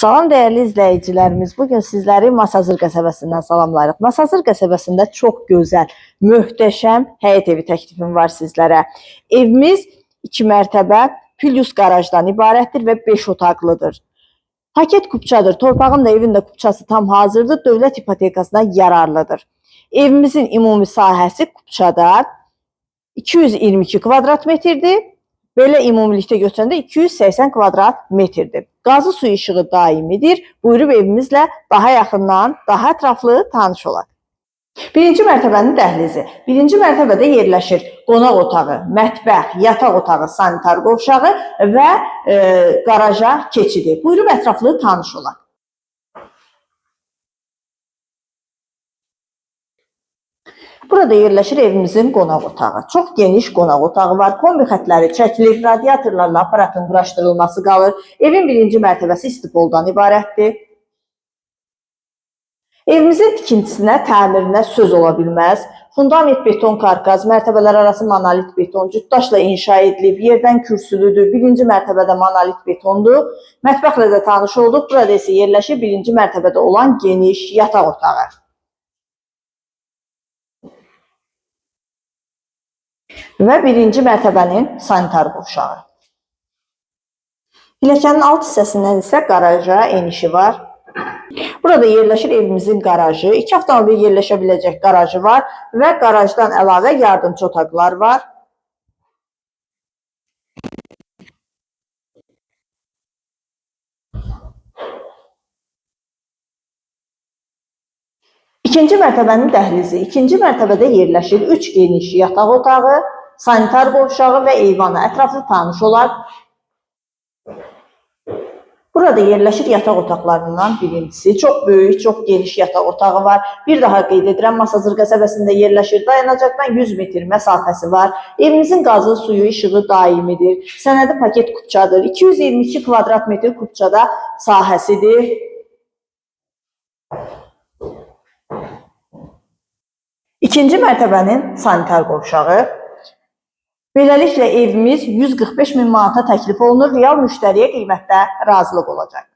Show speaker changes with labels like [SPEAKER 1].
[SPEAKER 1] Salam dəyərli izləyicilərimiz. Bugün sizləri Masazır qəsəbəsindən salamlayırıq. Masazır qəsəbəsində çox gözəl, möhtəşəm həyət evi təklifim var sizlərə. Evimiz 2 mərtəbə plus qarajdan ibarətdir və 5 otaqlıdır. Paket kupçadır. Torpağın da evin də kupçası tam hazırdır. Dövlət ipotekasına yararlıdır. Evimizin ümumi sahəsi kupçada 222 kvadrat metrdir. Belə ümumilikdə götürəndə 280 kvadrat metrdir. Qazı su işığı daimidir. Buyurub evimizlə daha yaxından, daha ətraflı tanış olaq. Birinci mərtəbənin dəhlizi. Birinci mərtəbədə yerləşir qonaq otağı, mətbəx, yataq otağı, sanitar qovşağı və qaraja keçidi. Buyurub ətraflı tanış olaq. Burada yerləşir evimizin qonaq otağı. Çox geniş qonaq otağı var. Kombi xətləri çəkilir, radiatorlarla aparatın quraşdırılması qalır. Evin birinci mərtəbəsi istipoldan ibarətdir. Evimizin tikintisinə, təmirinə söz ola bilməz. Fundament beton karkaz, mərtəbələr arası monolit beton, cütdaşla inşa edilib, yerdən kürsülüdür. Birinci mərtəbədə monolit betondur. Mətbəxlə də tanış olduq. Burada isə yerləşir birinci mərtəbədə olan geniş yataq otağı. Və birinci mərtəbənin sanitar qovşağı. Pilləkənin alt hissəsindən isə qaraja enişi var. Burada yerləşir evimizin qarajı. 2 avtomobil yerləşə biləcək qarajı var və qarajdan əlavə yardımçı otaqlar var. İkinci mərtəbənin dəhlizi. İkinci mərtəbədə yerləşir 3 geniş yataq otağı, sanitar qovşağı və eyvanı. Ətraflı tanış olaq. Burada yerləşir yataq otaqlarından birincisi. Çox böyük, çox geniş yataq otağı var. Bir daha qeyd edirəm, Masazır qəsəbəsində yerləşir. Dayanacaqdan 100 metr məsafəsi var. Evimizin qazı, suyu, işığı daimidir. Sənədi paket kupçadır. 222 kvadrat metr kupçada sahəsidir. İkinci mərtəbənin sanitar qovşağı. Beləliklə evimiz 145 min manata təklif olunur. Real müştəriyə qiymətdə razılıq olacaq.